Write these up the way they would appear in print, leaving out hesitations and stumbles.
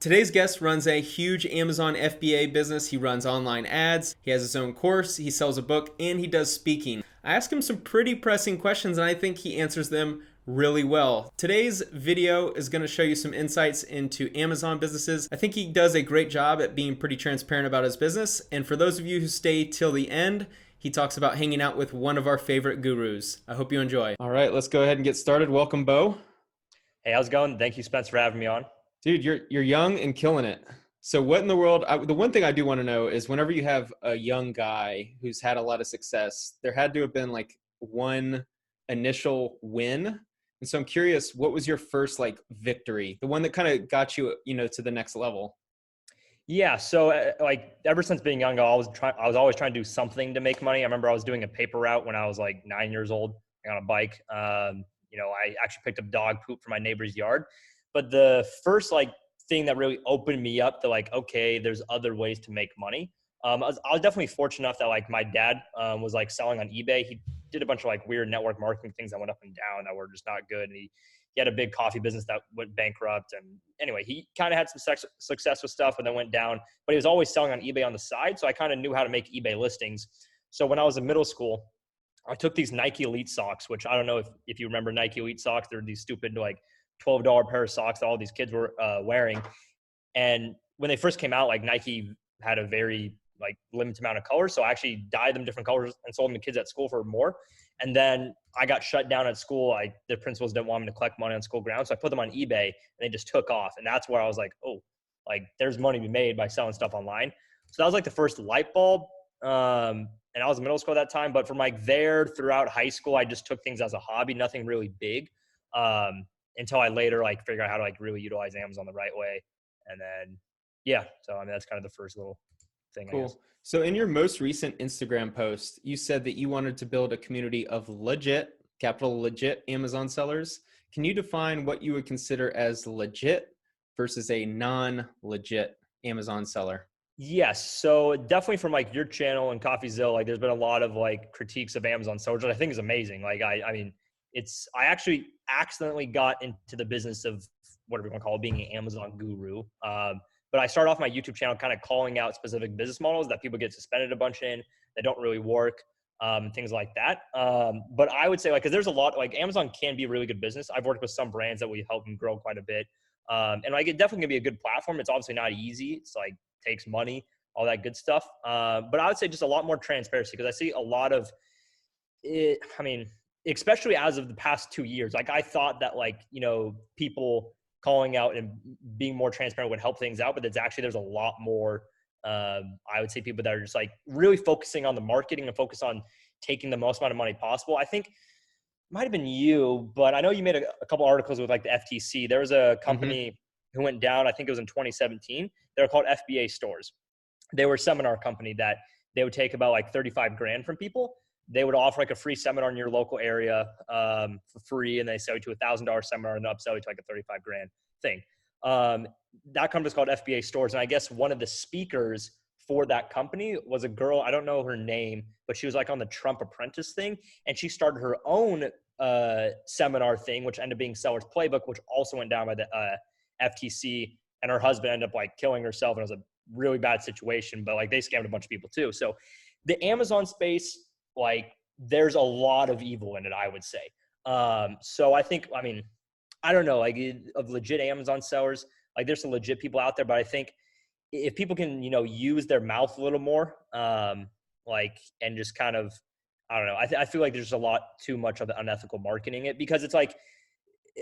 Today's guest runs a huge Amazon FBA business. He runs online ads, he has his own course, he sells a book, and he does speaking. I asked him some pretty pressing questions, and I think he answers them really well. Today's video is going to show you some insights into Amazon businesses. I think he does a great job at being pretty transparent about his business. And for those of you who stay till the end, he talks about hanging out with one of our favorite gurus. I hope you enjoy. All right, let's go ahead and get started. Welcome, Beau. Hey, how's it going? Thank you, Spence, for having me on. Dude, you're young and killing it. So what in the world, the one thing I do want to know is whenever you have a young guy who's had a lot of success, there had to have been like one initial win. And so I'm curious, what was your first like victory? The one that kind of got you, to the next level? Yeah, so like ever since being young, I was always trying to do something to make money. I remember I was doing a paper route when I was like 9 years old on a bike. I actually picked up dog poop from my neighbor's yard. But the first like thing that really opened me up to like, okay, there's other ways to make money. I was definitely fortunate enough that like my dad was like selling on eBay. He did a bunch of like weird network marketing things that went up and down that were just not good. And he had a big coffee business that went bankrupt. And anyway, he kind of had some success with stuff, but then went down. But he was always selling on eBay on the side. So I kind of knew how to make eBay listings. So when I was in middle school, I took these Nike Elite socks, which I don't know if you remember Nike Elite socks. They're these stupid like $12 pair of socks that all these kids were wearing. And when they first came out, like Nike had a very like limited amount of colors. So I actually dyed them different colors and sold them to kids at school for more. And then I got shut down at school. The principals didn't want me to collect money on school grounds. So I put them on eBay and they just took off. And that's where I was like, oh, like there's money to be made by selling stuff online. So that was like the first light bulb. And I was in middle school at that time, but from like there throughout high school, I just took things as a hobby, nothing really big. Until I later like figure out how to like really utilize Amazon the right way. And then, yeah, so I mean, that's kind of the first little thing. Cool. I guess. So in your most recent Instagram post, you said that you wanted to build a community of legit, capital legit Amazon sellers. Can you define what you would consider as legit versus a non-legit Amazon seller? Yes. So definitely from like your channel and CoffeeZilla, like there's been a lot of like critiques of Amazon sellers, which I think is amazing. Like, I mean, I actually accidentally got into the business of whatever you want to call it, being an Amazon guru. But I started off my YouTube channel kind of calling out specific business models that people get suspended a bunch in, that don't really work, things like that. But I would say like, cause there's a lot, like Amazon can be a really good business. I've worked with some brands that we help them grow quite a bit. And like, it definitely can be a good platform. It's obviously not easy. It's like takes money, all that good stuff. But I would say just a lot more transparency because I see a lot of it. I mean, especially as of the past 2 years, like I thought that like, people calling out and being more transparent would help things out, but there's a lot more, I would say people that are just like really focusing on the marketing and focus on taking the most amount of money possible. I think it might've been you, but I know you made a couple articles with like the FTC. There was a company who went down, I think it was in 2017. They were called FBA stores. They were a seminar company that they would take about like 35 grand from people. They would offer like a free seminar in your local area for free. And they sell you to $1,000 seminar and they'll upsell you to like a 35 grand thing. That company is called FBA Stores. And I guess one of the speakers for that company was a girl. I don't know her name, but she was like on the Trump Apprentice thing. And she started her own seminar thing, which ended up being Seller's Playbook, which also went down by the FTC. And her husband ended up like killing herself. And it was a really bad situation, but like they scammed a bunch of people too. So the Amazon space, like there's a lot of evil in it, I would say. So I think, I mean, I don't know, like of legit Amazon sellers, like there's some legit people out there, but I think if people can, use their mouth a little more, and just kind of, I don't know. I feel like there's a lot too much of the unethical marketing it because it's like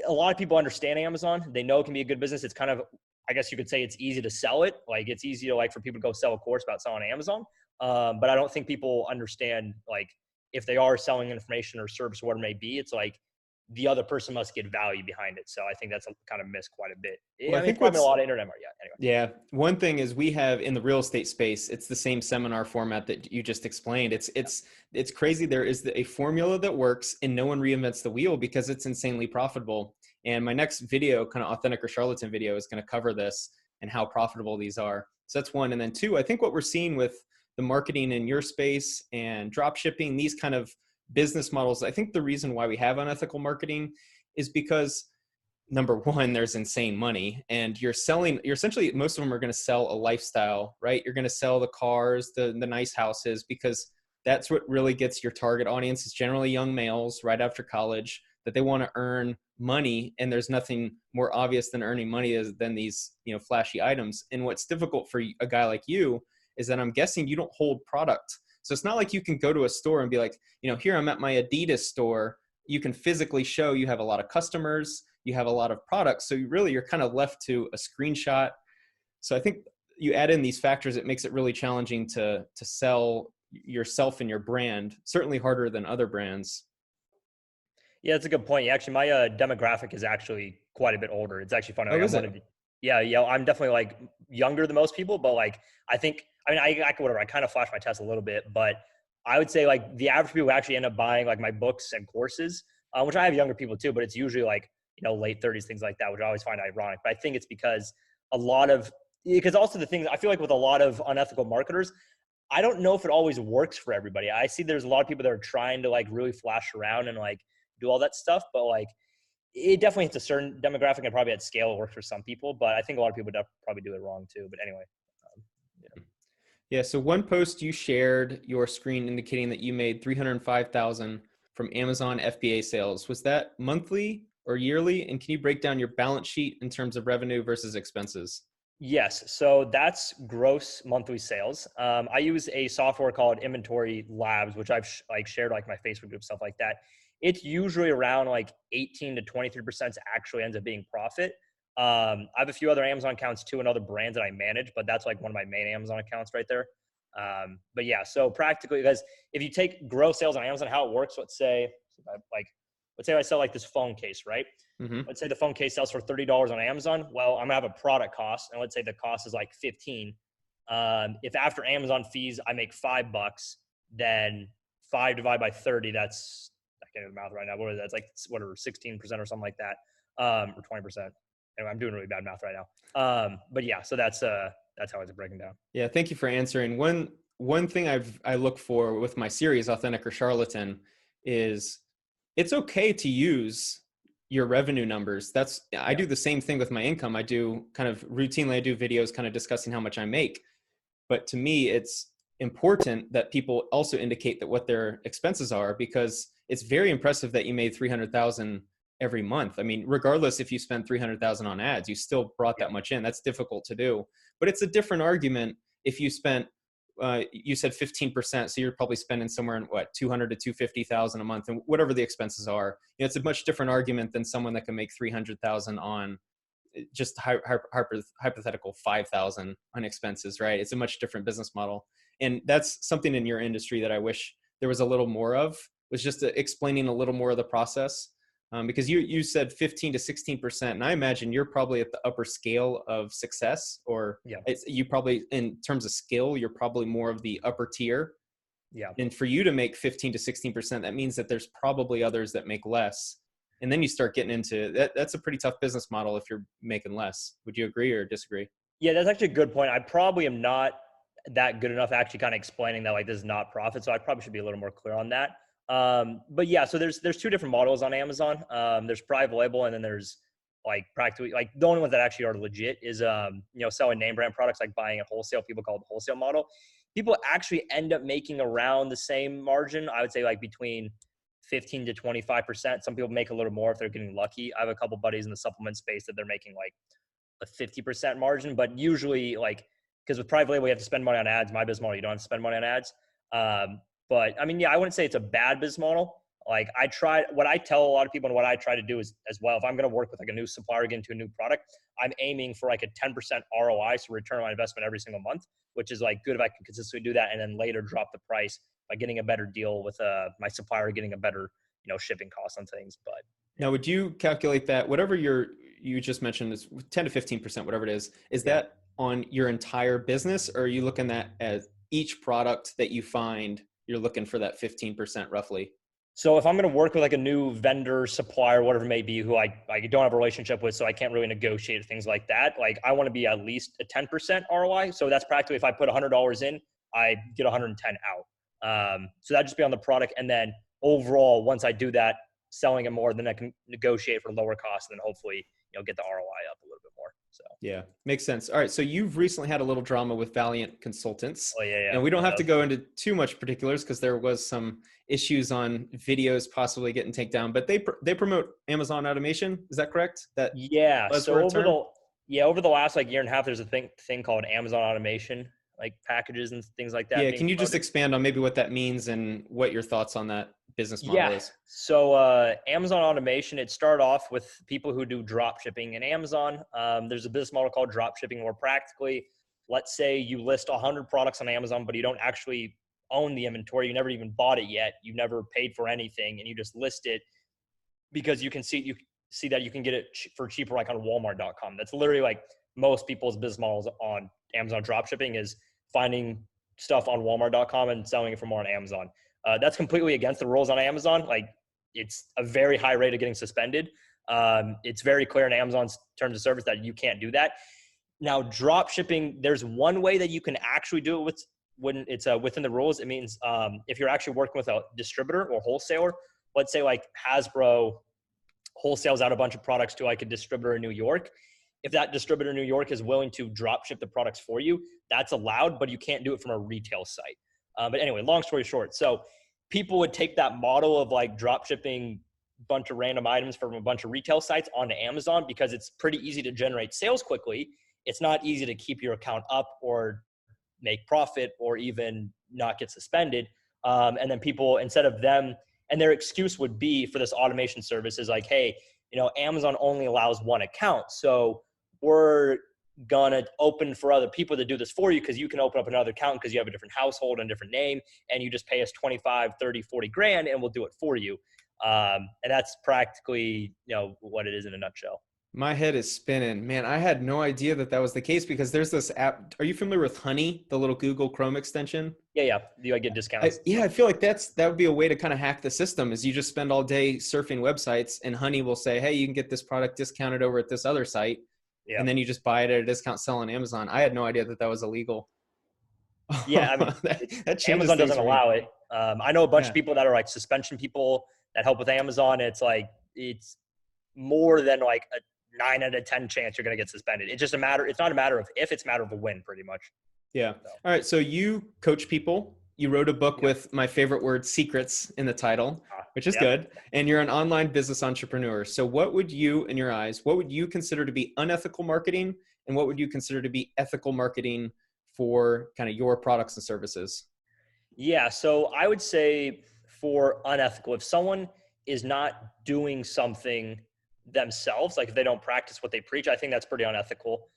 a lot of people understand Amazon. They know it can be a good business. It's kind of, I guess you could say it's easy to sell it. Like it's easy to like for people to go sell a course about selling Amazon. But I don't think people understand, like, if they are selling information or service or whatever it may be, it's like the other person must get value behind it. So I think that's kind of missed quite a bit. Well, I think probably a lot of internet marketing. Yeah, anyway. Yeah. One thing is we have in the real estate space, it's the same seminar format that you just explained. It's crazy. There is a formula that works and no one reinvents the wheel because it's insanely profitable. And my next video, kind of authentic or charlatan video, is going to cover this and how profitable these are. So that's one. And then two, I think what we're seeing with the marketing in your space and drop shipping, these kind of business models, I think the reason why we have unethical marketing is because number one, there's insane money, and you're essentially, most of them are going to sell a lifestyle, right? You're going to sell the cars, the nice houses, because that's what really gets your target audience. It's generally young males right after college that they want to earn money. And there's nothing more obvious than earning money than these, flashy items. And what's difficult for a guy like you is that I'm guessing you don't hold product. So it's not like you can go to a store and be like, here I'm at my Adidas store. You can physically show you have a lot of customers, you have a lot of products. So you're kind of left to a screenshot. So I think you add in these factors, it makes it really challenging to sell yourself and your brand, certainly harder than other brands. Yeah, that's a good point. Yeah, actually, my demographic is actually quite a bit older. It's actually funny. Oh, Like, is it? yeah, I'm definitely like younger than most people, but like I whatever. I kind of flash my test a little bit, but I would say like the average people who actually end up buying like my books and courses, which I have younger people too, but it's usually like late 30s, things like that, which I always find ironic. But I think it's because also the things I feel like with a lot of unethical marketers, I don't know if it always works for everybody. I see there's a lot of people that are trying to like really flash around and like do all that stuff, but like it definitely hits a certain demographic and probably at scale it works for some people, but I think a lot of people probably do it wrong too. But anyway, yeah. Yeah. So one post you shared your screen indicating that you made 305,000 from Amazon FBA sales. Was that monthly or yearly? And can you break down your balance sheet in terms of revenue versus expenses? Yes. So that's gross monthly sales. I use a software called Inventory Labs, which I've shared like my Facebook group, stuff like that. It's usually around like 18 to 23% actually ends up being profit. I have a few other Amazon accounts too and other brands that I manage, but that's like one of my main Amazon accounts right there. But yeah, so practically, because if you take gross sales on Amazon, how it works, let's say I sell like this phone case, right? Mm-hmm. Let's say the phone case sells for $30 on Amazon. Well, I'm gonna have a product cost, and let's say the cost is like 15. If after Amazon fees I make $5, then 5 divided by 30, that's I can't do the math right now. What is that? It's like whatever 16% or something like that, or 20%. Anyway, I'm doing really bad math right now. But yeah, so that's how it's breaking down. Yeah, thank you for answering. One thing I look for with my series, Authentic or Charlatan, is it's okay to use your revenue numbers. I Yeah, do the same thing with my income. I do kind of routinely, I do videos kind of discussing how much I make. But to me, it's important that people also indicate that what their expenses are, because it's very impressive that you made 300,000 every month. I mean, regardless if you spend 300,000 on ads, you still brought yeah, that much in. That's difficult to do. But it's a different argument if you spent you said 15%, so you're probably spending somewhere in what 200 to 250,000 a month, and whatever the expenses are. It's a much different argument than someone that can make 300,000 on just hypothetical 5,000 on expenses, right? It's a much different business model, and that's something in your industry that I wish there was a little more of. Was just explaining a little more of the process. Because you said 15 to 16%, and I imagine you're probably at the upper scale of success, or yeah, you probably, in terms of skill, you're probably more of the upper tier. yeah. And for you to make 15 to 16%, that means that there's probably others that make less. And then you start getting into that. That's a pretty tough business model if you're making less. Would you agree or disagree? Yeah, that's actually a good point. I probably am not that good enough actually kind of explaining that like this is not profit. So I probably should be a little more clear on that. But yeah, so there's two different models on Amazon. There's private label, and then there's like practically like the only ones that actually are legit is selling name brand products, like buying a wholesale. People call it the wholesale model. People actually end up making around the same margin. I would say like between 15 to 25%. Some people make a little more if they're getting lucky. I have a couple buddies in the supplement space that they're making like a 50% margin, but usually like, because with private label, you have to spend money on ads. My business model, you don't have to spend money on ads. But I mean, yeah, I wouldn't say it's a bad business model. Like what I tell a lot of people and what I try to do is as well, if I'm going to work with like a new supplier, get into a new product, I'm aiming for like a 10% ROI. So return on investment every single month, which is like good if I can consistently do that. And then later drop the price by getting a better deal with my supplier, getting a better, shipping cost on things. But Now, would you calculate that whatever you just mentioned is 10 to 15%, whatever it is yeah. that on your entire business, or are you looking at as each product that you find, you're looking for that 15% roughly? So if I'm going to work with like a new vendor, supplier, whatever it may be, who I don't have a relationship with, so I can't really negotiate things like that. Like I want to be at least a 10% ROI. So that's practically if I put $100 in, I get 110 out. So that'd just be on the product. And then overall, once I do that, selling it more, then I can negotiate for lower costs. And then hopefully, get the ROI up a little bit more. So. Yeah, makes sense. All right, so you've recently had a little drama with Valiant Consultants, Oh yeah, yeah. and we don't No, have to go into too much particulars because there was some issues on videos possibly getting taken down. But they promote Amazon automation. Is that correct? That yeah. So buzzword term. over the last like year and a half, there's a thing called Amazon automation, like packages and things like that Yeah, being can you just promoted. expand on maybe what that means and what your thoughts on that business model Yeah. is? So Amazon automation, it started off with people who do drop shipping in Amazon. There's a business model called drop shipping where practically, let's say you list 100 products on Amazon, but you don't actually own the inventory. You never even bought it yet. You've never paid for anything, and you just list it because you see that you can get it for cheaper, like on Walmart.com. That's literally like most people's business models on Amazon drop shipping is finding stuff on Walmart.com and selling it for more on Amazon. That's completely against the rules on Amazon. Like it's a very high rate of getting suspended. It's very clear in Amazon's terms of service that you can't do that. Now, drop shipping, there's one way that you can actually do it with when it's within the rules. It means if you're actually working with a distributor or wholesaler, let's say like Hasbro wholesales out a bunch of products to like a distributor in New York. If that distributor in New York is willing to drop ship the products for you, that's allowed, but you can't do it from a retail site. But anyway, long story short, so people would take that model of like drop shipping a bunch of random items from a bunch of retail sites onto Amazon because it's pretty easy to generate sales quickly. It's not easy to keep your account up or make profit or even not get suspended. And then people, instead of them, and their excuse would be for this automation service is like, hey, Amazon only allows one account. So we're gonna open for other people to do this for you because you can open up another account because you have a different household and a different name, and you just pay us 25, 30, 40 grand and we'll do it for you. And that's practically, what it is in a nutshell. My head is spinning. Man, I had no idea that that was the case because there's this app. Are you familiar with Honey, the little Google Chrome extension? Yeah, yeah. Do I get discounts? Yeah, I feel like that would be a way to kind of hack the system is you just spend all day surfing websites and Honey will say, hey, you can get this product discounted over at this other site. Yeah. And then you just buy it at a discount sell on Amazon. I had no idea that that was illegal. Yeah, I mean, that changes Amazon things doesn't for me. allow it. I know a bunch Yeah. of people that are like suspension people that help with Amazon. It's like, it's more than like a 9 out of 10 chance you're going to get suspended. It's not a matter of if, it's a matter of a win pretty much. Yeah. So. All right. So you coach people. You wrote a book with my favorite word, secrets, in the title, which is good. And you're an online business entrepreneur. So what would you, in your eyes, what would you consider to be unethical marketing? And what would you consider to be ethical marketing for kind of your products and services? Yeah. So I would say for unethical, if someone is not doing something themselves, like if they don't practice what they preach, I think that's pretty unethical.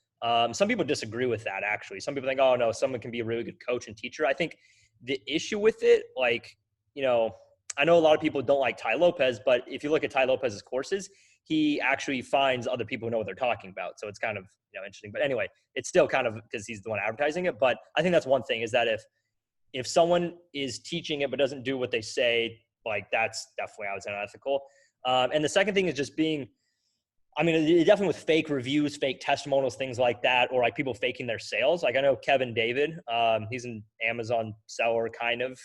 Some people disagree with that, actually. Some people think, oh, no, someone can be a really good coach and teacher. I think the issue with it, like, I know a lot of people don't like Tai Lopez, but if you look at Tai Lopez's courses, he actually finds other people who know what they're talking about. So it's kind of, interesting. But anyway, it's still kind of because he's the one advertising it. But I think that's one thing is that if someone is teaching it but doesn't do what they say, like that's definitely, I would say, unethical. And the second thing is just being, definitely with fake reviews, fake testimonials, things like that, or like people faking their sales. Like I know Kevin David, he's an Amazon seller kind of.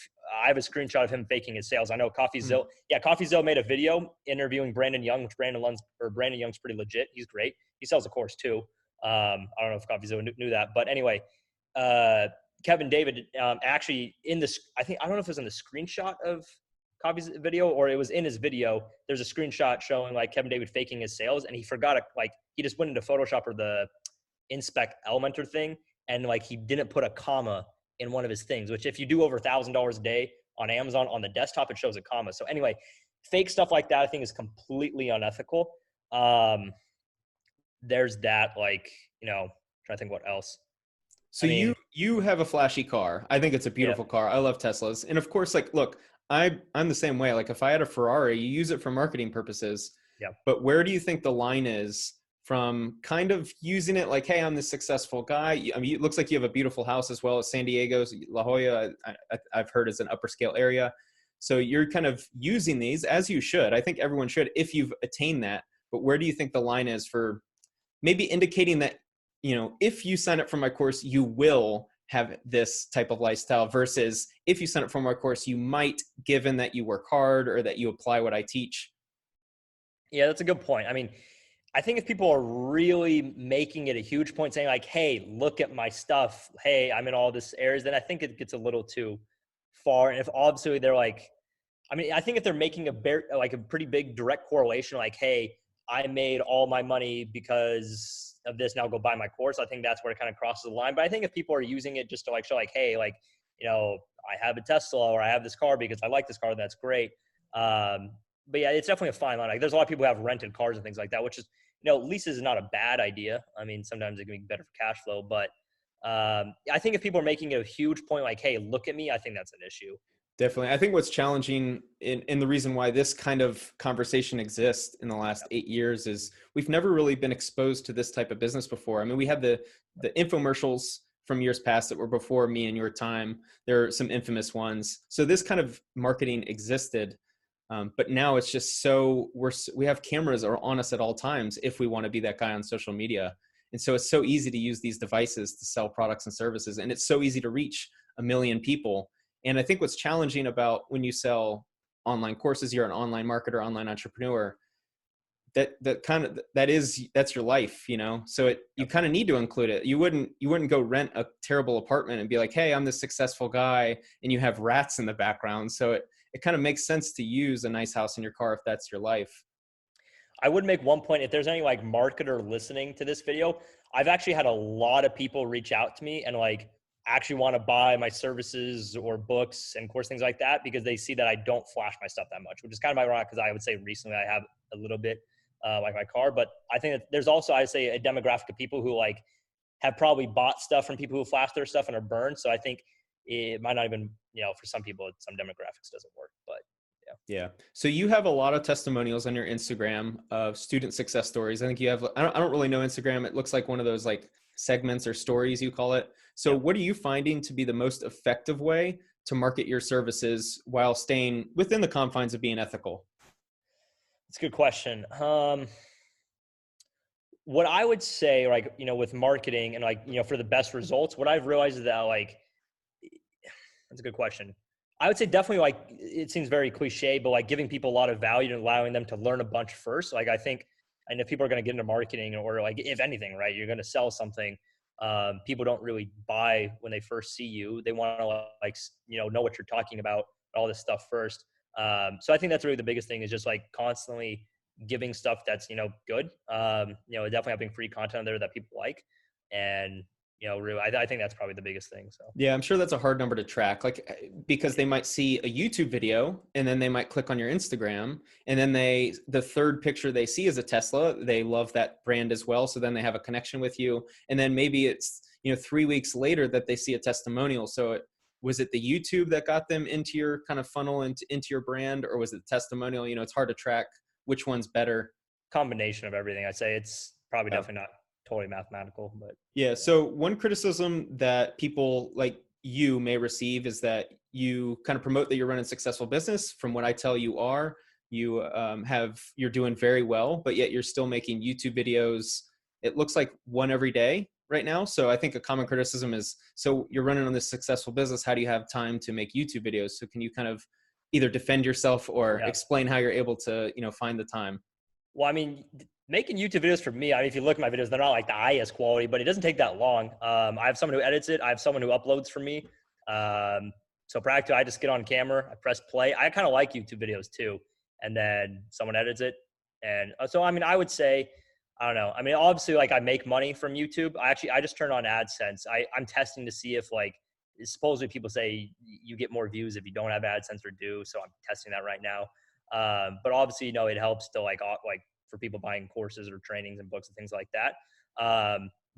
I have a screenshot of him faking his sales. I know CoffeeZilla. Yeah, CoffeeZilla made a video interviewing Brandon Young, which Brandon Young's pretty legit. He's great. He sells a course too. I don't know if CoffeeZilla knew that, but anyway, Kevin David actually in this, I don't know if it was in the screenshot of Coffee's video or it was in his video. There's a screenshot showing like Kevin David faking his sales, and he forgot it. Like he just went into Photoshop or the Inspect Elementor thing, and like he didn't put a comma in one of his things. Which if you do over $1,000 a day on Amazon on the desktop, it shows a comma. So anyway, fake stuff like that I think is completely unethical. There's that, like, trying to think what else. So you have a flashy car. I think it's a beautiful car. I love Teslas. And of course, like, look, I'm the same way. Like if I had a Ferrari, you use it for marketing purposes. Yeah. But where do you think the line is from kind of using it like, hey, I'm this successful guy. It looks like you have a beautiful house as well as San Diego's La Jolla. I've heard is an upper scale area. So you're kind of using these as you should. I think everyone should if you've attained that. But where do you think the line is for maybe indicating that, if you sign up for my course, you will have this type of lifestyle versus if you sign up for my course, you might, given that you work hard or that you apply what I teach? Yeah, that's a good point. I think if people are really making it a huge point, saying like, "Hey, look at my stuff. Hey, I'm in all this areas," then I think it gets a little too far. And if obviously they're like, I mean, I think if they're making like a pretty big direct correlation, like, "Hey, I made all my money because of this. Now go buy my course." I think that's where it kind of crosses the line. But I think if people are using it just to like show, like, "Hey, like, I have a Tesla or I have this car because I like this car," that's great. Um, but yeah, it's definitely a fine line. Like, there's a lot of people who have rented cars and things like that, which is, leases is not a bad idea. I mean, sometimes it can be better for cash flow, but I think if people are making a huge point, like, "Hey, look at me," I think that's an issue. Definitely. I think what's challenging in the reason why this kind of conversation exists in the last 8 years is we've never really been exposed to this type of business before. I mean, we have the infomercials from years past that were before me and your time. There are some infamous ones. So this kind of marketing existed, but now it's just so we have cameras are on us at all times if we want to be that guy on social media. And so it's so easy to use these devices to sell products and services, and it's so easy to reach a million people. And I think what's challenging about when you sell online courses, you're an online marketer, online entrepreneur, that's your life, So you kind of need to include it. You wouldn't go rent a terrible apartment and be like, "Hey, I'm this successful guy," and you have rats in the background. So it kind of makes sense to use a nice house in your car if that's your life. I would make one point. If there's any like marketer listening to this video, I've actually had a lot of people reach out to me and like actually want to buy my services or books and course things like that because they see that I don't flash my stuff that much, which is kind of ironic because I would say recently I have a little bit like my car. But I think that there's also, I'd say, a demographic of people who like have probably bought stuff from people who flash their stuff and are burned. So I think it might not even, for some people, some demographics doesn't work, but yeah. Yeah. So you have a lot of testimonials on your Instagram of student success stories. I think you have, I don't really know Instagram. It looks like one of those like segments or stories you call it. So Yeah. what are you finding to be the most effective way to market your services while staying within the confines of being ethical? It's a good question. What I would say, like, with marketing and like, for the best results, what I've realized is that like, that's a good question. I would say definitely like, it seems very cliche, but like giving people a lot of value and allowing them to learn a bunch first. Like, I think, and if people are going to get into marketing or like, if anything, right, you're going to sell something. People don't really buy when they first see you. They want to like, know what you're talking about, all this stuff first. So I think that's really the biggest thing is just like constantly giving stuff that's, good. Definitely having free content there that people like. And, really, I think that's probably the biggest thing. So. Yeah, I'm sure that's a hard number to track, like because they might see a YouTube video and then they might click on your Instagram, and then the third picture they see is a Tesla. They love that brand as well, so then they have a connection with you, and then maybe it's 3 weeks later that they see a testimonial. So was it the YouTube that got them into your kind of funnel into your brand, or was it the testimonial? It's hard to track which one's better. Combination of everything. I'd say it's probably Yeah. definitely not totally mathematical, but Yeah. So one criticism that people like you may receive is that you kind of promote that you're running a successful business. From what I tell you you're doing very well, but yet you're still making YouTube videos. It looks like one every day right now. So I think a common criticism is, so you're running on this successful business. How do you have time to make YouTube videos? So can you kind of either defend yourself or yeah. explain how you're able to, find the time? Well, I mean, making YouTube videos for me, I mean, if you look at my videos, they're not like the highest quality, but it doesn't take that long. I have someone who edits it. I have someone who uploads for me. So practically, I just get on camera, I press play. I kind of like YouTube videos too, and then someone edits it. And so, I mean, I would say, I don't know. I mean, obviously, like I make money from YouTube. I just turned on AdSense. I'm testing to see if like supposedly people say you get more views if you don't have AdSense or do. So I'm testing that right now. But obviously, it helps to like for people buying courses or trainings and books and things like that.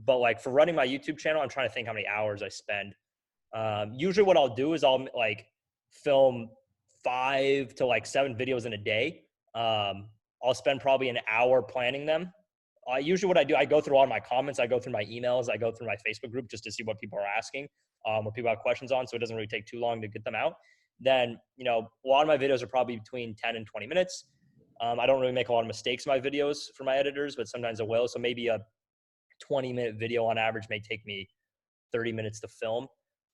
But like for running my YouTube channel, I'm trying to think how many hours I spend. Usually what I'll do is I'll like film 5 to like 7 videos in a day. I'll spend probably an hour planning them. Usually what I do, I go through all my comments, I go through my emails, I go through my Facebook group just to see what people are asking, what people have questions on. So it doesn't really take too long to get them out. Then, a lot of my videos are probably between 10 and 20 minutes. I don't really make a lot of mistakes in my videos for my editors, but sometimes I will. So maybe a 20-minute video on average may take me 30 minutes to film.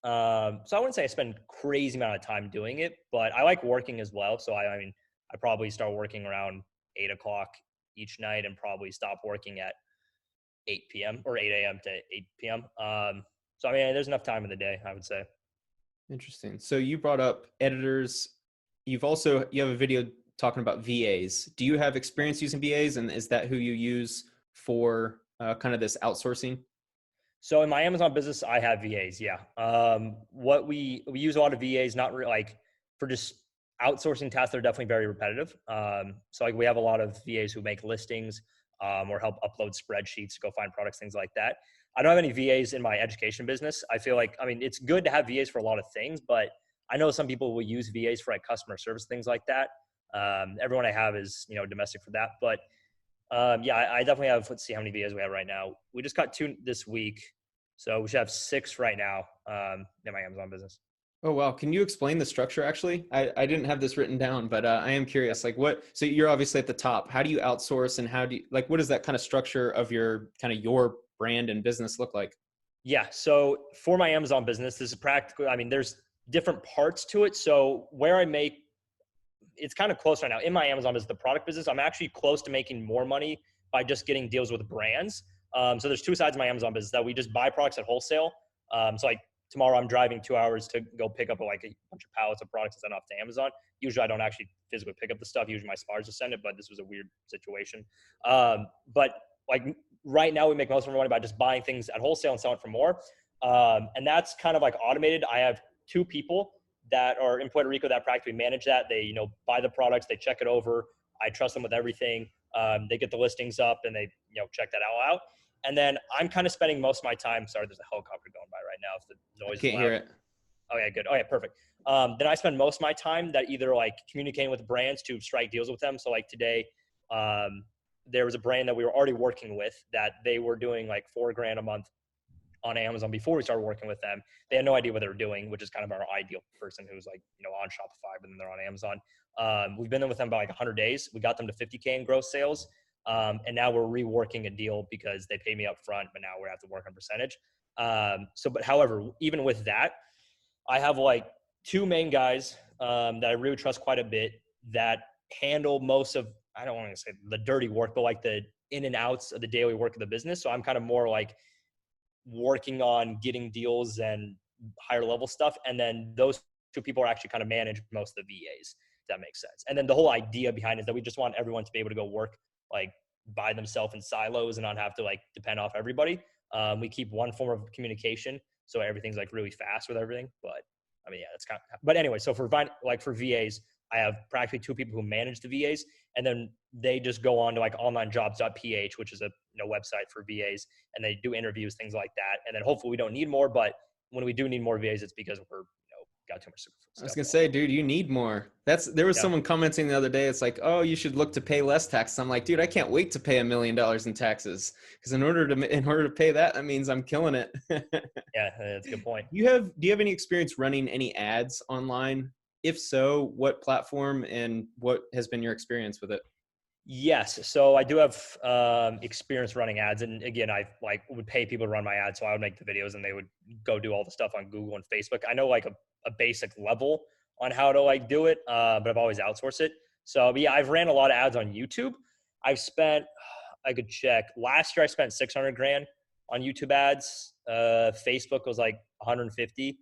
So I wouldn't say I spend crazy amount of time doing it, but I like working as well. So I mean, I probably start working around 8 o'clock each night and probably stop working at 8 p.m. or 8 a.m. to 8 p.m. So I mean, there's enough time in the day, I would say. Interesting. So you brought up editors. You have a video talking about VAs. Do you have experience using VAs, and is that who you use for kind of this outsourcing? So in my Amazon business, I have VAs. Yeah. What we use a lot of VAs, not really like for just outsourcing tasks. They're definitely very repetitive. So like we have a lot of VAs who make listings or help upload spreadsheets, go find products, things like that. I don't have any VAs in my education business. I feel like, I mean, it's good to have VAs for a lot of things, but I know some people will use VAs for like customer service, things like that. Everyone I have is, domestic for that. But yeah, I definitely have, let's see how many VAs we have right now. We just got 2 this week. So we should have 6 right now in my Amazon business. Oh, wow. Can you explain the structure actually? I didn't have this written down, but I am curious, like so you're obviously at the top. How do you outsource, and what does that kind of structure of your brand and business look like? Yeah. So for my Amazon business, this is practically, I mean, there's different parts to it. So where I make, it's kind of close right now in my Amazon business, the product business, I'm actually close to making more money by just getting deals with brands. So there's 2 sides of my Amazon business that we just buy products at wholesale. So like tomorrow I'm driving 2 hours to go pick up like a bunch of pallets of products and send off to Amazon. Usually I don't actually physically pick up the stuff. Usually my suppliers will send it, but this was a weird situation. But like right now we make most of our money by just buying things at wholesale and selling for more. And that's kind of like automated. I have 2 people that are in Puerto Rico that practically manage that. They, buy the products, they check it over. I trust them with everything. They get the listings up and they, check that all out. And then I'm kind of spending most of my time. Sorry, there's a helicopter going by right now. If the noise I can't is loud. hear it. Oh yeah, good. Oh yeah, perfect. Then I spend most of my time that either like communicating with brands to strike deals with them. So like today, there was a brand that we were already working with that they were doing like $4,000 a month on Amazon before we started working with them. They had no idea what they were doing, which is kind of our ideal person who's like, on Shopify, but then they're on Amazon. We've been there with them about like 100 days. We got them to 50K in gross sales. And now we're reworking a deal because they pay me up front, but now we have to work on percentage. But however, even with that, I have like 2 main guys that I really trust quite a bit that handle most of, I don't want to say the dirty work, but like the in and outs of the daily work of the business. So I'm kind of more like working on getting deals and higher level stuff. And then those 2 people are actually kind of manage most of the VAs, if that makes sense. And then the whole idea behind it is that we just want everyone to be able to go work like by themselves in silos and not have to like depend off everybody. We keep one form of communication, so everything's like really fast with everything. But I mean, yeah, that's kind of, but anyway, so for VAs, I have practically 2 people who manage the VAs, and then they just go on to like onlinejobs.ph, which is a website for VAs, and they do interviews, things like that. And then hopefully we don't need more, but when we do need more VAs, it's because we're got too much stuff. I was gonna say, dude, you need more. There was someone commenting the other day. It's like, oh, you should look to pay less taxes. I'm like, dude, I can't wait to pay $1 million in taxes, because in order to pay that means I'm killing it. Yeah, that's a good point. Do you have any experience running any ads online? If so, what platform and what has been your experience with it? Yes. So I do have experience running ads. And again, I like would pay people to run my ads. So I would make the videos and they would go do all the stuff on Google and Facebook. I know like a basic level on how to like do it, but I've always outsourced it. So but yeah, I've ran a lot of ads on YouTube. I could check. Last year I spent 600 grand on YouTube ads. Facebook was like 150.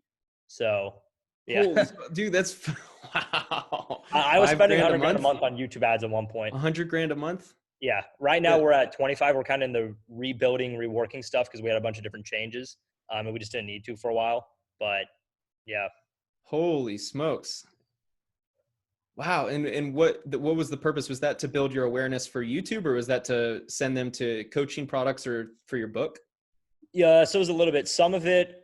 So yeah. Holy, dude, that's wow. I was spending 100 grand a month on YouTube ads at one point. 100 grand a month? Yeah. Right now we're at 25. We're kind of in the rebuilding, reworking stuff because we had a bunch of different changes. And we just didn't need to for a while. But yeah. Holy smokes. Wow. And what was the purpose? Was that to build your awareness for YouTube, or was that to send them to coaching products or for your book? Yeah. So it was a little bit. Some of it,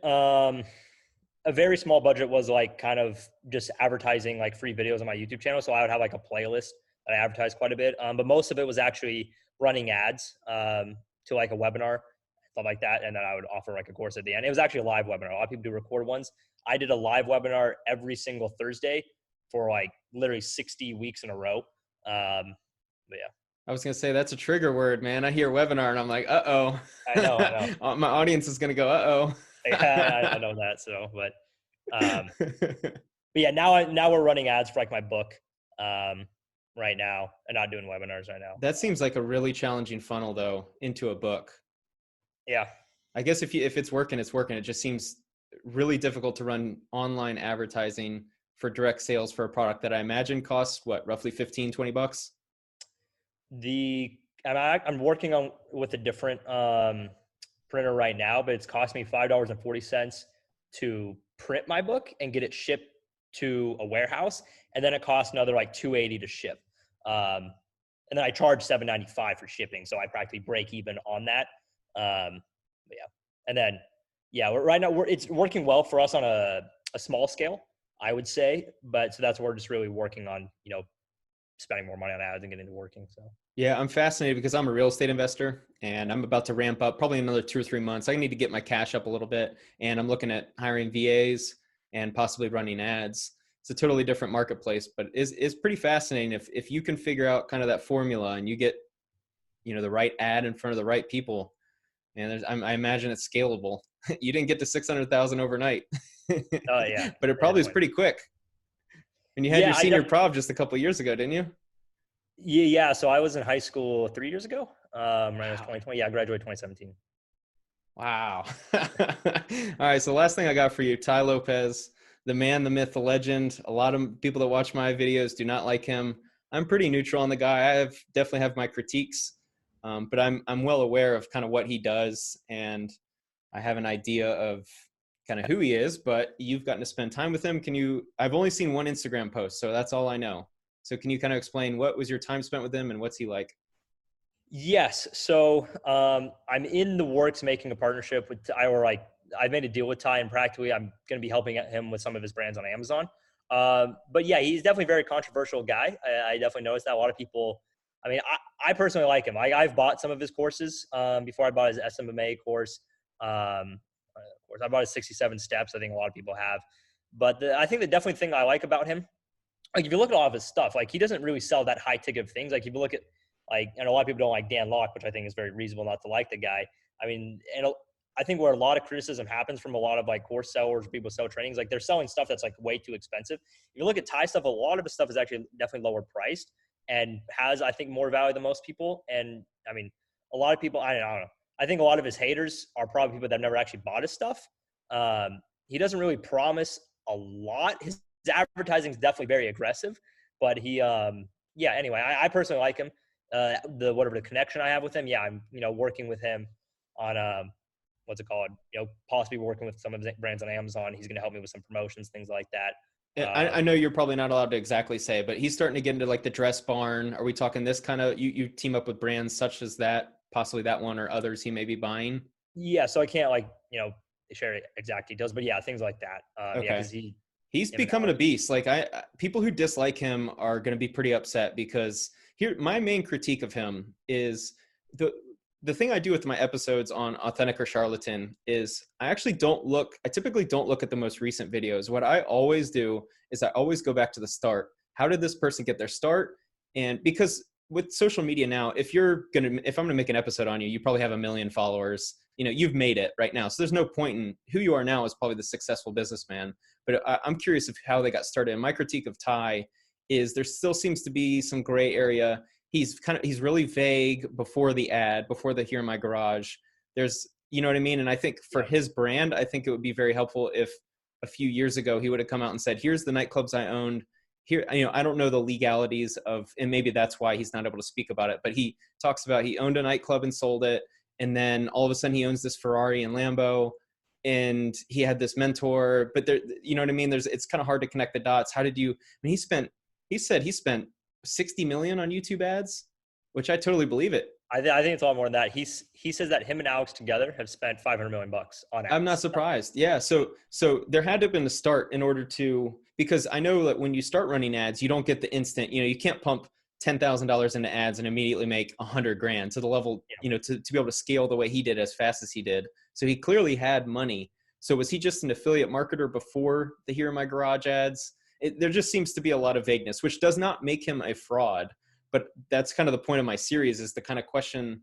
a very small budget was like kind of just advertising like free videos on my YouTube channel. So I would have like a playlist that I advertised quite a bit. But most of it was actually running ads to like a webinar, stuff like that. And then I would offer like a course at the end. It was actually a live webinar. A lot of people do recorded ones. I did a live webinar every single Thursday for like literally 60 weeks in a row. But yeah. I was going to say, that's a trigger word, man. I hear webinar and I'm like, uh-oh. I know. My audience is going to go, uh-oh. Yeah, I know that. So, but yeah, now we're running ads for like my book. right now and not doing webinars right now. That seems like a really challenging funnel though into a book. Yeah. I guess if it's working, it's working. It just seems really difficult to run online advertising for direct sales for a product that I imagine costs what, roughly 15, 20 bucks? I'm working on with a different printer right now, but it's cost me $5.40 to print my book and get it shipped to a warehouse, and then it costs another like $280 to ship. And then I charge $7.95 for shipping, so I practically break even on that. But yeah, and then yeah, right now it's working well for us on a small scale, I would say. But so that's what we're just really working on, spending more money on ads and getting into working. So Yeah, I'm fascinated because I'm a real estate investor and I'm about to ramp up probably another 2 or 3 months. I need to get my cash up a little bit, and I'm looking at hiring VAs and possibly running ads. It's a totally different marketplace, but it's pretty fascinating if you can figure out kind of that formula and you get, the right ad in front of the right people. And I imagine it's scalable. You didn't get to 600,000 overnight, yeah, but it probably is definitely. pretty quick. And you had Yeah, your senior prov just a couple of years ago, didn't you? yeah. So I was in high school 3 years ago. Right, it was Wow. 2020. Yeah, I graduated 2017. Wow. All right. So last thing I got for you, Tai Lopez, the man, the myth, the legend. A lot of people that watch my videos do not like him. I'm pretty neutral on the guy. Definitely have my critiques, but I'm well aware of kind of what he does, and I have an idea of kind of who he is. But you've gotten to spend time with him. I've only seen one Instagram post, so that's all I know. So can you kind of explain what was your time spent with him and what's he like? Yes. So I'm in the works making a partnership with Ty, or like I made a deal with Ty, and practically I'm going to be helping him with some of his brands on Amazon. But yeah, he's definitely a very controversial guy. I definitely noticed that a lot of people. I mean, I personally like him. I've bought some of his courses before. I bought his SMMA course. Of course, I bought his 67 steps. I think a lot of people have. But I think the definitely thing I like about him, like if you look at all of his stuff, like he doesn't really sell that high ticket of things. Like if you look at and a lot of people don't like Dan Locke, which I think is very reasonable not to like the guy. I mean, I think where a lot of criticism happens from a lot of like course sellers, people sell trainings, like they're selling stuff that's like way too expensive. If you look at Ty stuff, a lot of his stuff is actually definitely lower priced and has, I think, more value than most people. And I mean, a lot of people, I don't know. I think a lot of his haters are probably people that have never actually bought his stuff. He doesn't really promise a lot. His advertising is definitely very aggressive, but yeah. Anyway, I personally like him. The connection I have with him, yeah, I'm working with him on what's it called? Possibly working with some of his brands on Amazon. He's going to help me with some promotions, things like that. I know you're probably not allowed to exactly say, but he's starting to get into like the dress barn. Are we talking this kind of, you team up with brands such as that, possibly that one or others he may be buying? Yeah, so I can't share exact details, but yeah, things like that. Yeah, Okay. because He's him and becoming a Alex. beast. Like people who dislike him are going to be pretty upset because my main critique of him is the thing I do with my episodes on Authentic or Charlatan is I typically don't look at the most recent videos. What I always do is I always go back to the start. How did this person get their start? And because with social media now, if I'm going to make an episode on you, you probably have 1 million followers. You've made it right now. So there's no point in who you are now is probably the successful businessman. But I'm curious of how they got started. And my critique of Ty is there still seems to be some gray area. He's really vague before the ad, before the here in my garage. You know what I mean? And I think for Yeah. his brand, I think it would be very helpful if a few years ago he would have come out and said, here's the nightclubs I owned. Here, I don't know the legalities of, and maybe that's why he's not able to speak about it, but he talks about he owned a nightclub and sold it. And then all of a sudden he owns this Ferrari and Lambo, and he had this mentor, but there, you know what I mean? It's kind of hard to connect the dots. How did you, I mean, he said he spent 60 million on YouTube ads, which I totally believe it. I think it's a lot more than that. He says that him and Alex together have spent $500 million on I'm not ads. surprised. Yeah. So there had to have been a start in order to, because I know that when you start running ads, you don't get the instant, you can't pump $10,000 into ads and immediately make 100 grand to the level, Yeah. to be able to scale the way he did as fast as he did. So he clearly had money. So was he just an affiliate marketer before the Here in My Garage ads? There just seems to be a lot of vagueness, which does not make him a fraud. But that's kind of the point of my series, is the kind of question,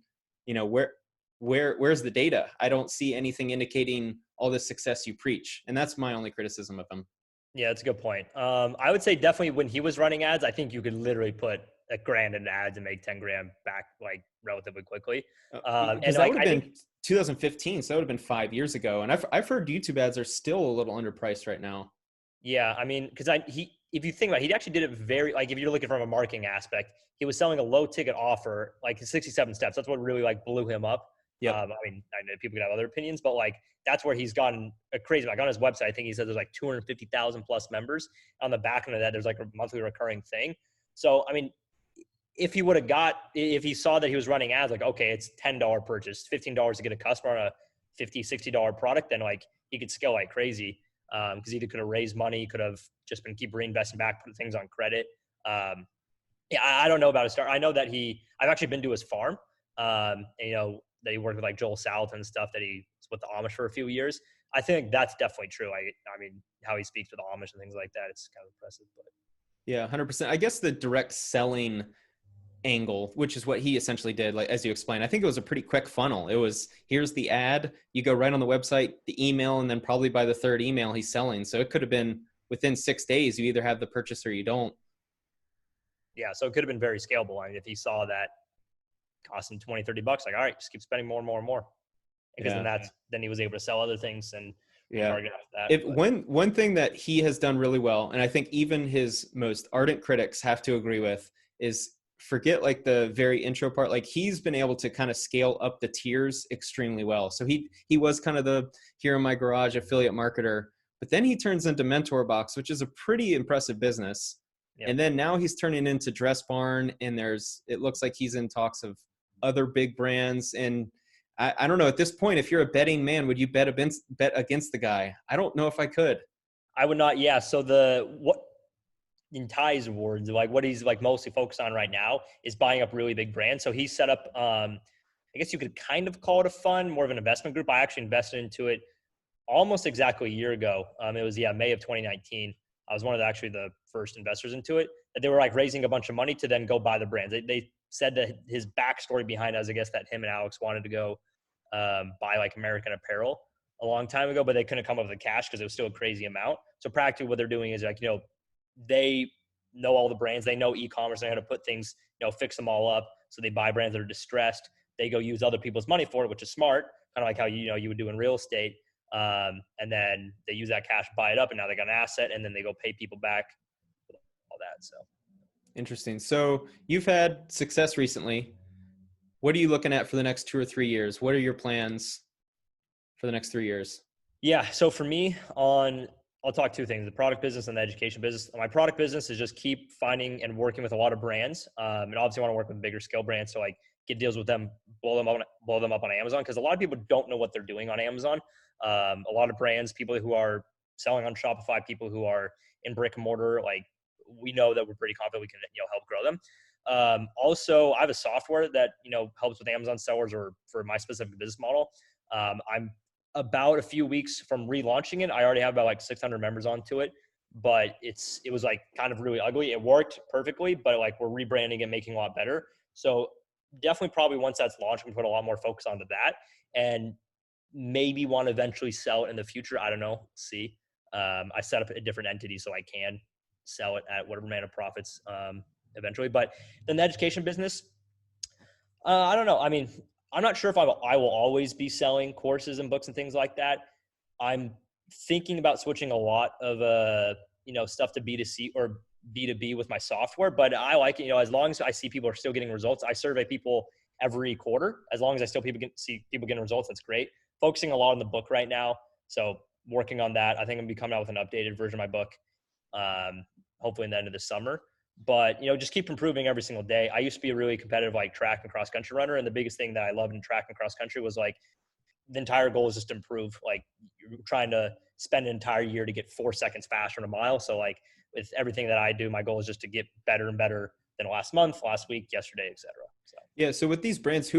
where's the data? I don't see anything indicating all the success you preach. And that's my only criticism of him. Yeah, that's a good point. I would say definitely when he was running ads, I think you could literally put a grand in ads and make 10 grand back like relatively quickly. And Because that like, would have I think, been 2015, so that would have been 5 years ago. And I've heard YouTube ads are still a little underpriced right now. yeah, I mean, because if you think about it, he actually did it very, like, if you're looking from a marketing aspect, he was selling a low ticket offer, like 67 steps. That's what really like blew him up. Yep. I mean, I know people can have other opinions, but like that's where he's gotten a crazy. Like on his website, I think he said there's like 250,000 plus members. On the back end of that, there's like a monthly recurring thing. So I mean, if he saw that he was running ads, like, okay, it's $10 purchase, $15 to get a customer on a $50, $60 product, then like he could scale like crazy. Because he could have raised money, could have just been keep reinvesting back, put things on credit. Yeah, I don't know about his start. I know that I've actually been to his farm. And, that he worked with like Joel Salatin and stuff. That he was with the Amish for a few years. I think that's definitely true. I mean, how he speaks with the Amish and things like that, it's kind of impressive. But Yeah, 100%. I guess the direct selling angle, which is what he essentially did, like as you explained, I think it was a pretty quick funnel. It was, here's the ad, you go right on the website, the email, and then probably by the third email he's selling. So it could have been within 6 days, you either have the purchase or you don't. yeah, so it could have been very scalable. I mean, if he saw that cost him 20, $30, like, all right, just keep spending more and more and more. Because Yeah. then he was able to sell other things and Yeah. target after that. If one thing that he has done really well, and I think even his most ardent critics have to agree with, is forget like the very intro part. Like he's been able to kind of scale up the tiers extremely well. So he was kind of the here in my garage affiliate marketer, but then he turns into Mentor Box, which is a pretty impressive business. Yep. And then now he's turning into Dress Barn, and it looks like he's in talks of other big brands. And I don't know, at this point, if you're a betting man, would you bet against the guy? I don't know if I could. I would not. Yeah. So what in Ty's words, like what he's like mostly focused on right now is buying up really big brands. So he set up, I guess you could kind of call it a fund, more of an investment group. I actually invested into it almost exactly a year ago. It was May of 2019. I was one of the first investors into it. That they were like raising a bunch of money to then go buy the brands. They said that his backstory behind it, I guess that him and Alex wanted to go buy like American Apparel a long time ago, but they couldn't come up with the cash because it was still a crazy amount. So practically what they're doing is like, they know all the brands, they know e-commerce, they know how to put things, fix them all up. So they buy brands that are distressed. They go use other people's money for it, which is smart, kind of like how, you would do in real estate. And then they use that cash, buy it up, and now they got an asset, and then they go pay people back, all that. So Interesting. So you've had success recently. What are you looking at for the next 2 or 3 years? What are your plans for the next 3 years? yeah. So for me, I'll talk two things: the product business and the education business. My product business is just keep finding and working with a lot of brands, and obviously want to work with bigger scale brands. So like get deals with them, blow them up on Amazon, because a lot of people don't know what they're doing on Amazon. A lot of brands, people who are selling on Shopify, people who are in brick and mortar, like we know that we're pretty confident we can help grow them. Also, I have a software that helps with Amazon sellers or for my specific business model. I'm about a few weeks from relaunching it. I already have about like 600 members onto it, but it was like kind of really ugly. It worked perfectly, but like we're rebranding and making a lot better. So definitely probably once that's launched, we put a lot more focus onto that and maybe want to eventually sell it in the future. I don't know. See, I set up a different entity so I can sell it at whatever amount of profits eventually. But then the education business, I don't know. I mean, I'm not sure if I will always be selling courses and books and things like that. I'm thinking about switching a lot of stuff to B2C or B2B with my software, but I like it, as long as I see people are still getting results. I survey people every quarter. As long as I still see people getting results, that's great. Focusing a lot on the book right now. So working on that. I think I'm gonna be coming out with an updated version of my book, hopefully in the end of the summer. But just keep improving every single day. I used to be a really competitive like track and cross country runner, and the biggest thing that I loved in track and cross country was like the entire goal is just to improve. Like you're trying to spend an entire year to get 4 seconds faster in a mile. So like with everything that I do, my goal is just to get better and better than last month, last week, yesterday, etc. So yeah. So with these brands,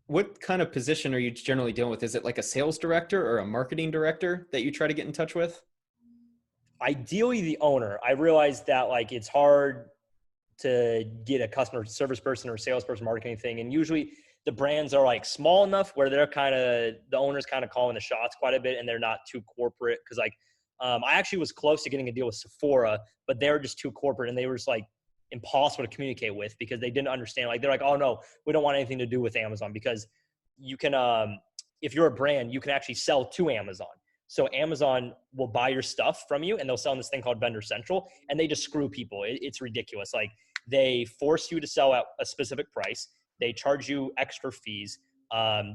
what kind of position are you generally dealing with? Is it like a sales director or a marketing director that you try to get in touch with? ideally the owner. I realized that like it's hard to get a customer service person or a salesperson marketing thing. And usually the brands are like small enough where they're the owner's kind of calling the shots quite a bit and they're not too corporate. Cause like, I actually was close to getting a deal with Sephora, but they were just too corporate and they were just like impossible to communicate with because they didn't understand. Like they're like, oh no, we don't want anything to do with Amazon because you can, if you're a brand, you can actually sell to Amazon. So Amazon will buy your stuff from you and they'll sell in this thing called Vendor Central, and they just screw people. It's ridiculous. Like they force you to sell at a specific price. They charge you extra fees.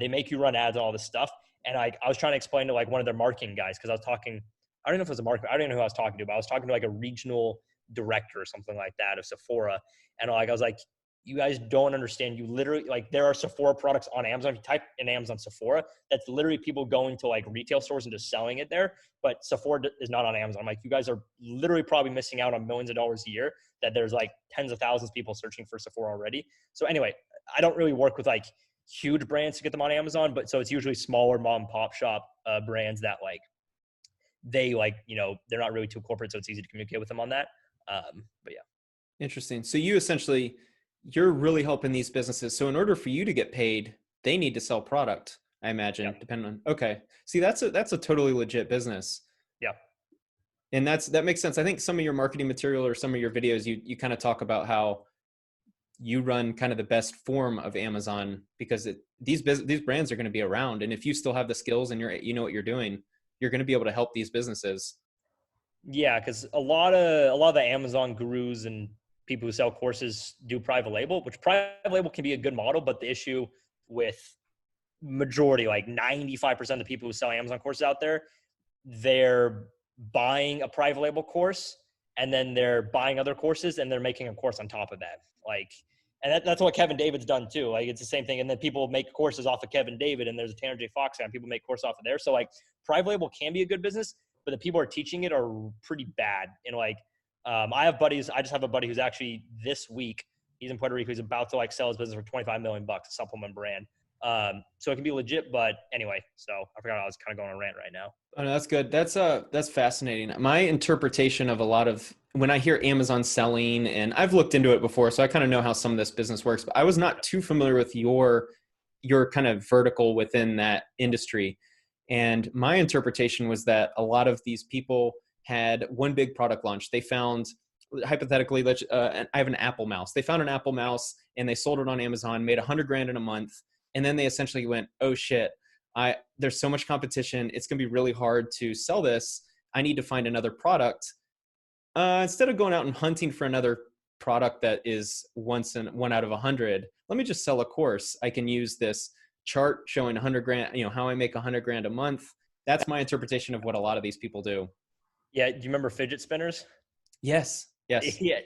They make you run ads and all this stuff. And I was trying to explain to like one of their marketing guys, because I was talking, I don't know if it was a marketer, I don't know who I was talking to, but I was talking to like a regional director or something like that of Sephora. And like, I was like, you guys don't understand. You literally, like, there are Sephora products on Amazon. If you type in Amazon Sephora, that's literally people going to like retail stores and just selling it there. But Sephora is not on Amazon. I'm like, you guys are literally probably missing out on millions of dollars a year that there's like tens of thousands of people searching for Sephora already. So anyway, I don't really work with like huge brands to get them on Amazon, but so it's usually smaller mom and pop shop brands that like, they like, you know, they're not really too corporate. So it's easy to communicate with them on that. But yeah. Interesting. So you're really helping these businesses. So in order for you to get paid, they need to sell product, I imagine, Yeah. depending on, okay. See, that's a totally legit business. Yeah. And that makes sense. I think some of your marketing material or some of your videos, you kind of talk about how you run kind of the best form of Amazon because these brands are going to be around. And if you still have the skills and you know what you're doing, you're going to be able to help these businesses. Yeah. Cause a lot of the Amazon gurus and people who sell courses do private label, which private label can be a good model. But the issue with majority, like 95% of the people who sell Amazon courses out there, they're buying a private label course and then they're buying other courses and they're making a course on top of that. Like, and that's what Kevin David's done too. Like it's the same thing. And then people make courses off of Kevin David and there's a Tanner J. Fox guy and people make courses off of there. So like private label can be a good business, but the people who are teaching it are pretty bad. And like, I just have a buddy who's actually this week, he's in Puerto Rico. He's about to like sell his business for 25 million bucks, a supplement brand. So it can be legit, but anyway, so I forgot I was kind of going on a rant right now. Oh, no, that's good. That's fascinating. My interpretation of a lot of when I hear Amazon selling, and I've looked into it before, so I kind of know how some of this business works, but I was not too familiar with your kind of vertical within that industry. And my interpretation was that a lot of these people had one big product launch. They found, hypothetically, I have an Apple mouse. They found an Apple mouse and they sold it on Amazon, made $100,000 in a month. And then they essentially went, oh shit, there's so much competition. It's going to be really hard to sell this. I need to find another product. Instead of going out and hunting for another product that is one out of 100, let me just sell a course. I can use this chart showing $100,000, how I make $100,000 a month. That's my interpretation of what a lot of these people do. Yeah. Do you remember fidget spinners? Yes. Yeah.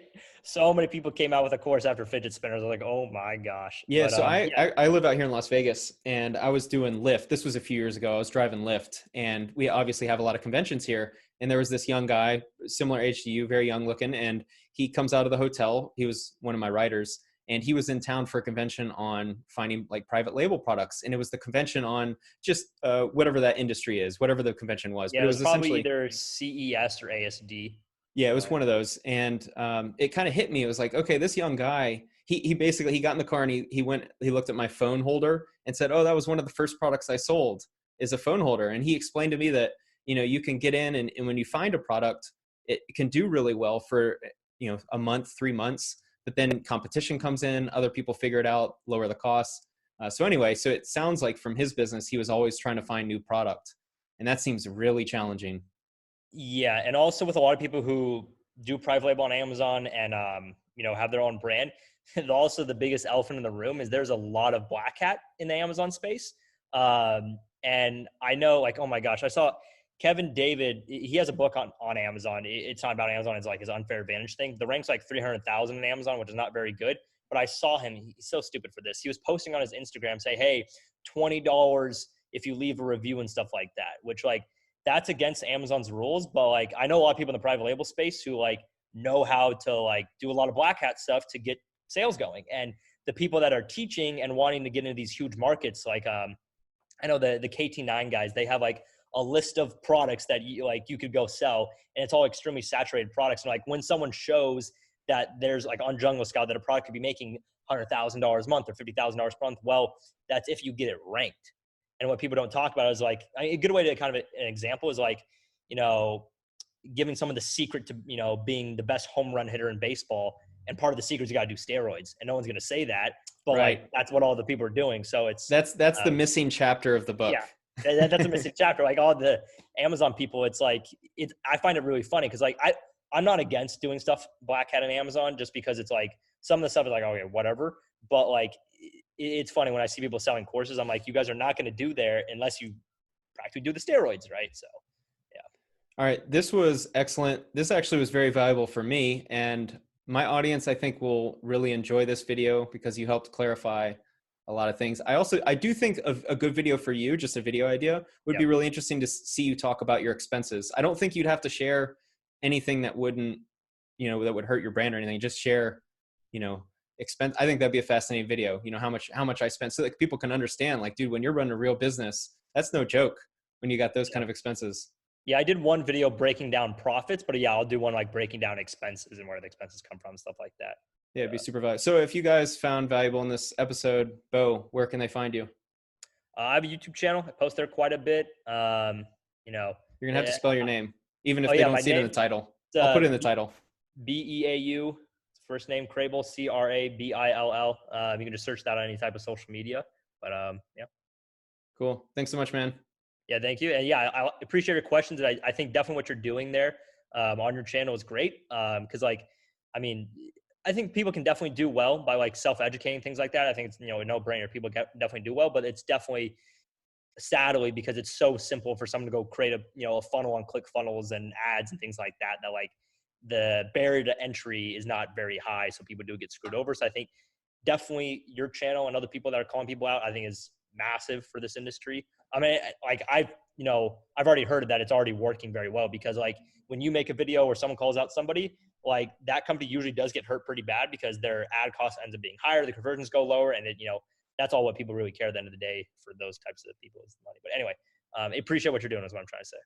So many people came out with a course after fidget spinners. I was like, oh my gosh. Yeah. But, So I live out here in Las Vegas and I was doing Lyft. This was a few years ago. I was driving Lyft and we obviously have a lot of conventions here. And there was this young guy, similar age to you, very young looking. And he comes out of the hotel. He was one of my riders and he was in town for a convention on finding like private label products. And it was the convention on just whatever that industry is, whatever the convention was. Yeah, But it it was was probably essentially either CES or ASD. Yeah, it was one of those. And it kind of hit me. It was like, okay, this young guy, he basically, he got in the car and he looked at my phone holder and said, oh, that was one of the first products I sold is a phone holder. And he explained to me that, you can get in and when you find a product, it can do really well for, a month, 3 months, but then competition comes in, other people figure it out, lower the costs. So anyway, so it sounds like from his business, he was always trying to find new product. And that seems really challenging. Yeah, and also with a lot of people who do private label on Amazon and have their own brand, and also the biggest elephant in the room is there's a lot of black hat in the Amazon space. And I know, like, oh my gosh, I saw Kevin David. He has a book on Amazon. It's not about Amazon. It's like his unfair advantage thing. The rank's like 300,000 in Amazon, which is not very good. But I saw him. He's so stupid for this. He was posting on his Instagram, say, "Hey, $20 if you leave a review and stuff like that," which like that's against Amazon's rules. But like, I know a lot of people in the private label space who like know how to like do a lot of black hat stuff to get sales going. And the people that are teaching and wanting to get into these huge markets, like, I know the KT9 guys, they have like a list of products that you could go sell and it's all extremely saturated products. And like when someone shows that there's like on Jungle Scout that a product could be making $100,000 a month or $50,000 per month, well, that's if you get it ranked. And what people don't talk about is like a good way to kind of an example is like, giving someone the secret to, being the best home run hitter in baseball. And part of the secret is you got to do steroids, and no one's going to say that, but like Right. that's what all the people are doing. So it's That's the um, missing chapter of the yeah, book. that's a missing chapter. Like all the Amazon people, it's like I find it really funny because like I'm not against doing stuff black hat on Amazon just because it's like some of the stuff is like okay whatever, but like it's funny when I see people selling courses. I'm like, you guys are not going to do there unless you practically do the steroids, right? So yeah. All right, this was excellent. This actually was very valuable for me, and my audience I think will really enjoy this video because you helped clarify a lot of things. I do think a good video for you, just a video idea, would Yeah. be really interesting to see you talk about your expenses. I don't think you'd have to share anything that wouldn't, that would hurt your brand or anything. Just share, you know, expense. I think that'd be a fascinating video. How much I spent, so that people can understand. Like, dude, when you're running a real business, that's no joke. When you got those kind of expenses. Yeah, I did one video breaking down profits, but yeah, I'll do one like breaking down expenses and where the expenses come from, stuff like that. Yeah, it'd be super valuable. So if you guys found valuable in this episode, Beau, where can they find you? I have a YouTube channel. I post there quite a bit. You're gonna have to spell your name, even if oh they yeah, don't my see it in the name, title. it's I'll put it in the title. Beau, first name Crabill, Crabill. You can just search that on any type of social media. But yeah. Cool. Thanks so much, man. Yeah, thank you. And yeah, I appreciate your questions. And I think definitely what you're doing there on your channel is great. Because I mean, I think people can definitely do well by like self-educating, things like that. I think it's, a no-brainer. People definitely do well, but it's definitely sadly because it's so simple for someone to go create a funnel on ClickFunnels and ads and things like that, that like the barrier to entry is not very high. So people do get screwed over. So I think definitely your channel and other people that are calling people out, I think is massive for this industry. I mean, like I've already heard that it's already working very well because like when you make a video or someone calls out somebody, like that company usually does get hurt pretty bad because their ad cost ends up being higher, the conversions go lower, and that's all what people really care at the end of the day for those types of people is money. But anyway, appreciate what you're doing is what I'm trying to say.